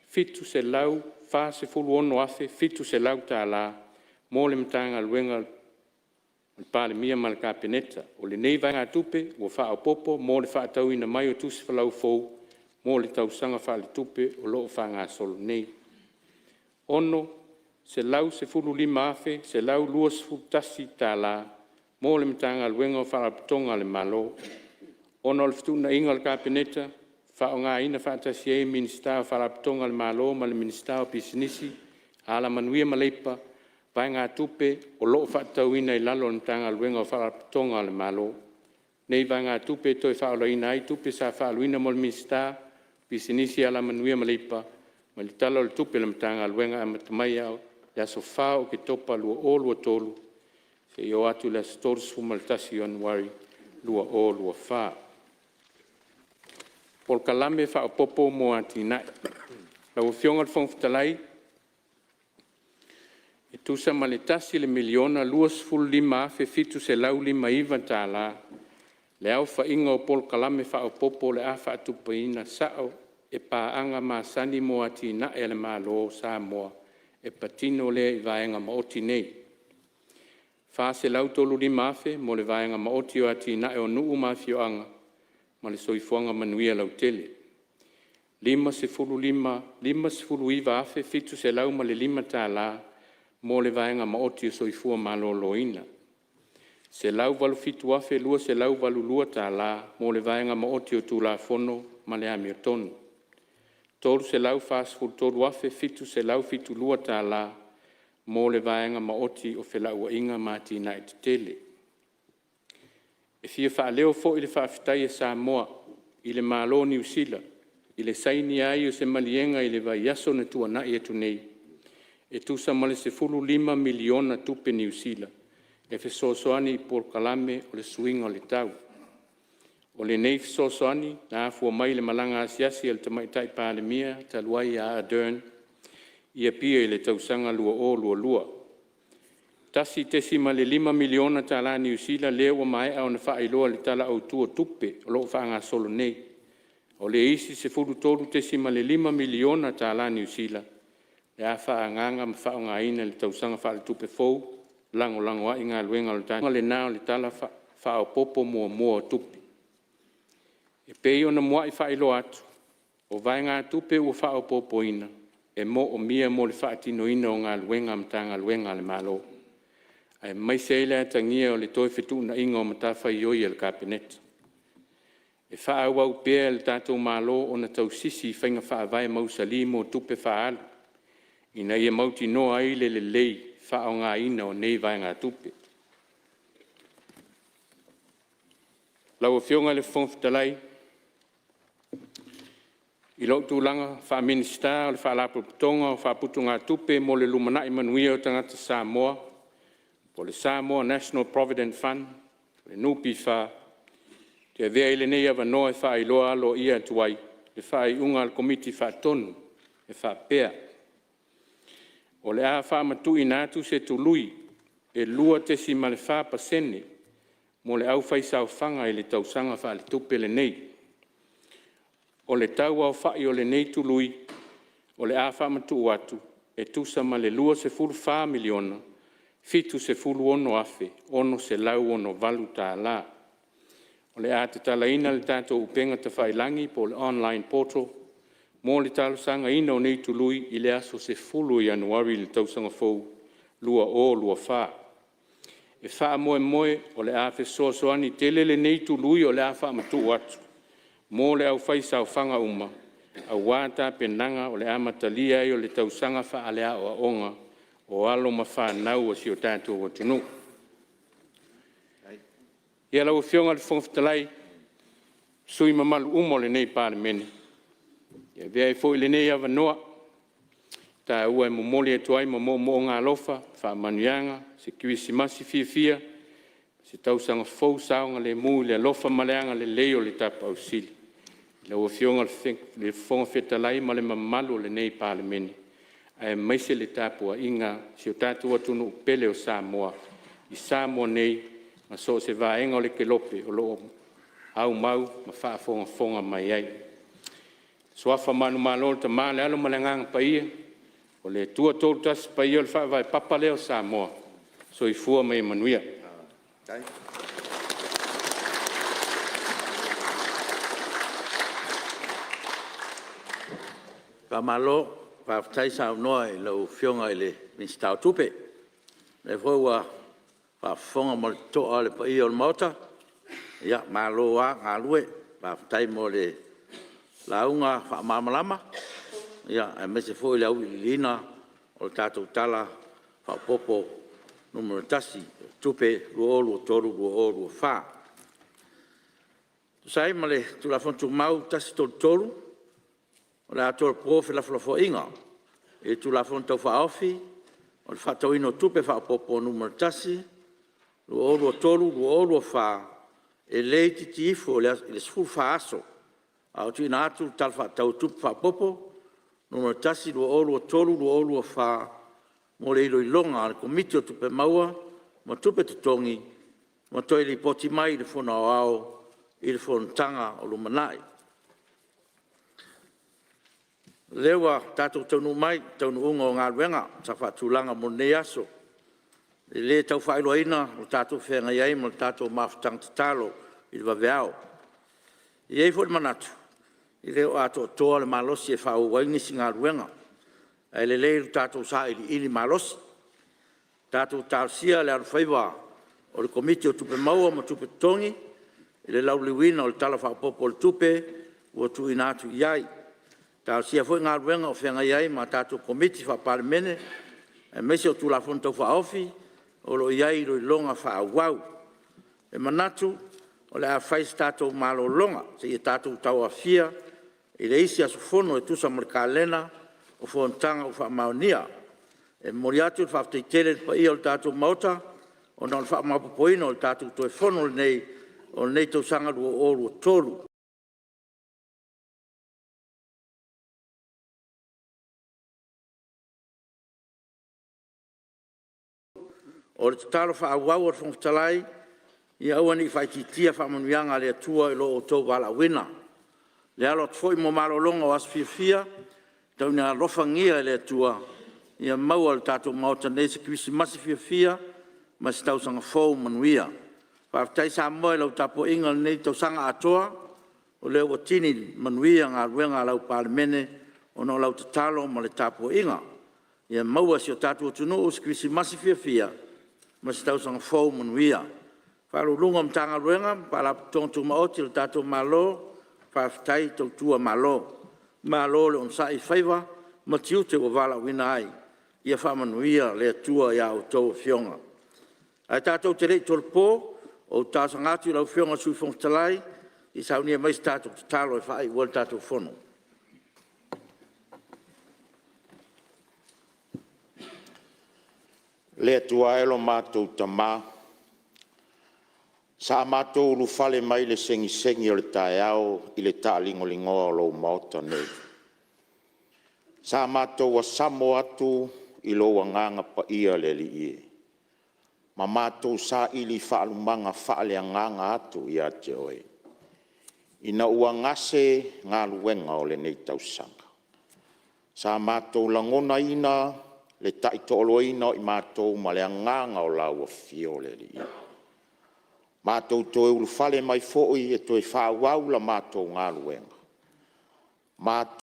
fitu se lau, wha se fulu ono afe, fitu se lau tā la, mo le mtanga luenga le Palemene ma le kabineta. O le nei vai ngā tupe, o wha o popo, mo le wha tau ina mai o tusi whalau fou, mo le tausanga wha le tupe o loo wha ngā solo nei. Ono, se lau se fulu lima afe, se lau lua se fulu tasi tā la, mo le mtanga luenga o wharaputonga le malo. Ono le fituna inga le kabineta, wha o ngā ina whaatasi e minista o wharaputonga le malo ma le minista o pisinisi, ala manuia maleipa, vai ngā tupe o loo whaatau ina I lalo le mtanga luenga o wharaputonga le malo. Nei vai ngā tupe toi whaola ina ai tupe sa whaaluina mo le minista, pisinisi ala manuia maleipa, ma le talo le tupe le mtanga luenga a matamai au le aso wha o ke topa lua o lua tolu, se i o atu le aso tolu sfuma le tasi Januari, lua o lua wha. Pol kalame wha o popo mo ati nai. Lau fionga le whongwhitalai, e tusa ma le tasi le miliona lua sfulu lima afe fitu se lau lima iwa tā la, le au wha inga o pol kalame wha o popo le a wha atupaina sao e pāanga ma sani mo ati na e le malo Samoa e patino le i vaenga maoti nei. Wha se lau tolu lima afe mo le vaenga maoti o ati na e o nuu mafioanga ma le soifuanga manuia lau tele. Lima se fulu iwa afe fitu se lau ma le lima tā la mo le vaenga maoti o soifua malo loina. Se lau walu fitu afe lua se lau walu lua tā la mo le vaenga maoti o tūla fono ma le ami o tonu. Tolu se lau whasfulu tolu afe fitu se lau fitu lua tā la mo le vaenga maoti o whelau inga mati na e tele. E fia wha leo fo i le whawhitai e Samoa i le malo New Zealand i le saini ai o se malienga i le vai aso na tua na i etu nei. E tusa male se fulu 5 miliona tupe New Zealand. E fesosoani i por kalame o le swinga o le tau. O le nei fesosoani na afua mai le malanga asiasi al tamaitai Palemene taluai a Adern ia pia i le tausanga lua o lua. Tasi tesima le 5 miliona tala New Zealand leo mai au na whaailoa le tala au tua tupe o loo whaanga solo nei. O le isi se fulu tolu tesima le 5 miliona tala New Zealand. Le a whaanganga ma whaonga ina le tausanga whaale tupe fou, lango a inga luenga le tani. Le nao le tala whao popo mua tupe. E pei o na mua i whaelo atu, o vai ngā tupe ua whao popo ina, e mo o mia mo le whaatino ina o ngā luenga mtanga luenga le malo. Ai mai seile tangia o le toi whetu na inga o matawha i oi le kapeneta. E whaau au pēr le tātou malo o na tau sisi whainga whaavai mausali mo tupe whaalu. Ina ia mauti noa ai le lei whao ngā ina o nei vai ngā tupe. Lau o whionga le whongwhitalai, i lau tūlanga wha minista o le wha lapu putonga o wha putu ngā tupe mo le lumanai manuia o tangata Samoa, po le Samoa National Provident Fund, le nupi wha, te avea ile nei awa noa e wha iloa alo ia tuai, le wha i unga al komiti wha tonu, e wha pēr. O le a wha matu i nātu se tului, e lua te si ma le wha pasene, mo le au whai sau whanga i le tausanga wha le tupe le nei. O le tau au whai o le nei tului, o le a wha matu atu, e tusa ma le lua se fulu wha miliona, fitu se fulu ono afe, ono se lau ono valu tā la. O le a te talaina le tātou upenga te whailangi po le online portal, mo le talusanga ina o nei tului i le aso se fulu Januari le tausanga fou, lua o lua wha. E wha moe o le a fesoasoani tele le nei tului o le a wha matu atu. Mo le au whai sau whanga uma, au wāta penanga o le amatalia i o le tausanga wha alea o aonga, o alo ma wha nau o si o tātou o tunu. Ia lau whionga le whongwhitalai, sui mamalu umo le nei Palemene. Ia vea i fo le nei awa noa, tā ua e momoli e tuai ma mo ngā lofa, wha manuianga, se kiwi si masi fia, se tausanga fau saonga le mu le lofa maleanga le leo le tapa au sili. Le ua whionga le whongwhitalai ma le mamalu le nei Palemene. Ai maise le tāpua inga si o tātua tunu pele o Samoa. I Samoa nei, ma so se vaenga o le kelope o loo au mau ma whaafonga mai ai. Soafa manu malo ta male alo malanganga paia, o le tua tolu tas paia o le whaavai papa leo Samoa. So i fua mai manuia. Ka malo, pa tai sa noa i lau whionga i le minsta o tupe. Le fwua pa whonga mo le toa le pa i o le mauta. Ia, malo a ngā lue, pa tai mo le launga wha mamalama. Ia, e me se fwoi lau i lina o le tātou tala wha popo numero tasi, tupe, luo lua toru, luo lua wha. Sai ma le tulafontu mau tasi toru, o le ator profe la flofo inga. E tu la fonta fa ofi, o le whātauino tupe whaapopo numero tasi, lua o lua tolu, lua o lua wha, e lei titi ifo le sfuru wha aso, a o tuina atu tal whaatau tupe whaapopo, numero tasi, lua o lua tolu, lua o lua wha, mo le ilo ilonga, le komiti o tupe maua, ma tupe tutongi, ma toi li poti mai le whona o ao, i le Fonotaga o Lumanai. Lewa tātou taunu mai, taunu unga o ngā ruenga, sa whaatulanga mo nei aso. Le tau whailoaina, o tātou whenga iai, mo tātou mawhitanga te talo, i le waweao. I ei fwoi manatu, i leo ato toa le malosi e whao waini si ngā ruenga. E le leiru tātou sa ili malosi. Tātou tāsia le arwhaiwa o le komiti o tupe maua mo tupe tongi, i le lauliwina o le tala whaapopo le tupe, ua tu inatu iai. Tāu sia fwoi ngā ruenga o whenga iai ma tātou komiti wha Palemene, e mesi o tūlafon tau wha ofi, o lo iai roi longa wha awau. E manatu, o le a whais tātou malo longa, se i tātou tau a fia, i le isi asu fono e tusa mo le kālena, o Fonotaga o wha maonia. E mori atu le whafteitele pa ia o le tātou mauta, o na le wha mapopoina o le tātou toe fono o le nei tau sanga lua o lua tolu. O le tatalo whaawau o le whongtalai, i aua ni whaititia whamanuianga le atua i lo o tau wala wina. Le alo tfoi mo malolonga o asfiafia, tau ni a rofangia le atua, i a maua le tātou maota nei se kwisi masifiafia, ma se tau sanga fau manuia. Whaftai sa moe lau tapo inga nei tau sanga atoa, o leo o tini manuia ngā ruenga lau Palemene, o no lau tatalo ma le tapo inga. I a maua si o tātou tunu o se kwisi masifiafia, ma se tau sanga fau manuia. Whalu lunga mtanga ruenga, pala tontu maoti le tātou malo, whaftai tau tua malo. Malo le onsa i whaiva, ma tiu te o wala wina ai. Ia whamanuia le atua ia o tau fionga. Ai tātou te rei tolpo, o tāsa ngātu lau fionga sui whongtalai, i saunia mais tātou te talo e whai wal tātou whono. Le atua elo mātou tamā, sa mātou ulu fale mai le sengi o le tae au i le tālingolingo o lo maota nei. Sa mātou a Samoa atu i lo wanganga pa ia le li ie. Ma mātou sa ili whaalumanga whaale anganga atu i a te oe. Ina ua ngase ngā luenga o le nei tausanga. Sa mātou langona ina le taitolo ina i mātou ma le anganga o lau a fio le li ie. Mātou toe ulu fale mai fo'i e toe whaawau la mātou ngā luenga. Mātou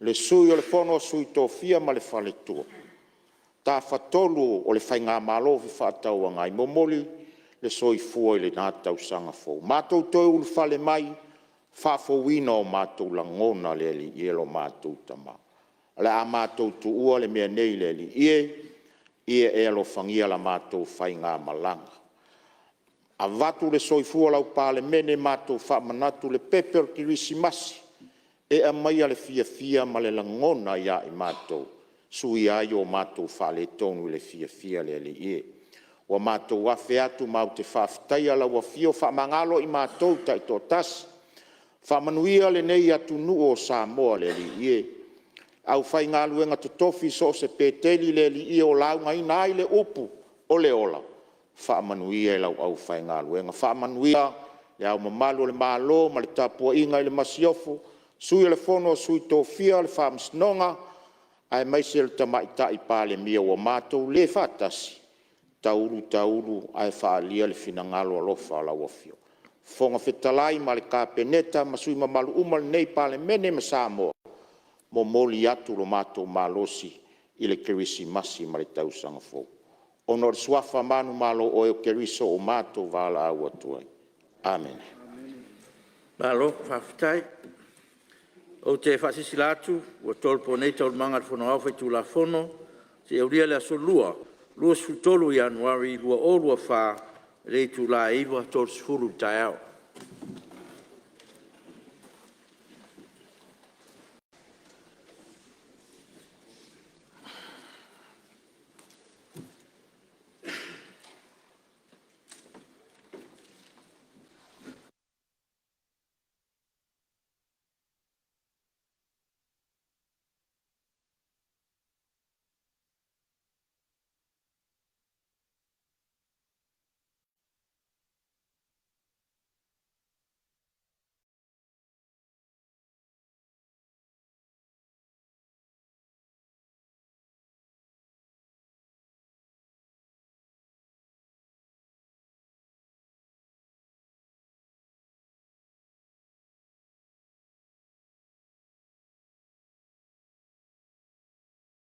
le sui o le fono sui tofia ma le fale tua. Ta fatolu o le fai ngā malo fi whaatau a ngai momoli le soi fua i le nātau sanga fau. Mātou toi ulu fale mai, whafowina o mātou langona le li ielo mātou tama. Le a mātou tu ua le mea nei le li ie e alo fangia la mātou fai ngā malanga. A vatu le soi fua lau Palemene mātou whamanatu le pepe o kirisimasi. E a mai ale fia ma le langona ia i mātou sui ai o mātou whale tonu le fia le ie. Wa mātou wafe atu mau te whawhitai ala wa fio whamangalo I mātou tai tō tasi. Whamanuia le nei atu nu o Samoa le ie. Au whai ngā luenga to tofi so se pēteli le ie o launga I nai le upu o le ola. Whamanuia e lau au whai ngā luenga. Whamanuia le au mamalu le mālo, ma le tapua inga le masiofu, sui le fono, sui tō fia, le whamasnonga, ai mai se le tamaita I pāle mia o mātou le whatasi. Tauru, ai whaalia le finangalo alofa la wafio. Fonga whetalai ma le kāpeneta, ma sui mamalu umal nei Palemene ma Samoa, mo moli atu lo mātou malosi I le kerisi masi ma le tausanga fō. Ono le suafa manu malo o e keriso o mātou vala au atuai. Amen. Malo, whawhitai. O te whasisilatu, ua tolpo nei tau manga whono au whaitu la whono, te euria le aso lua sutolu Januari, lua o lua wha, reitu la iwa tol sifuru tai au.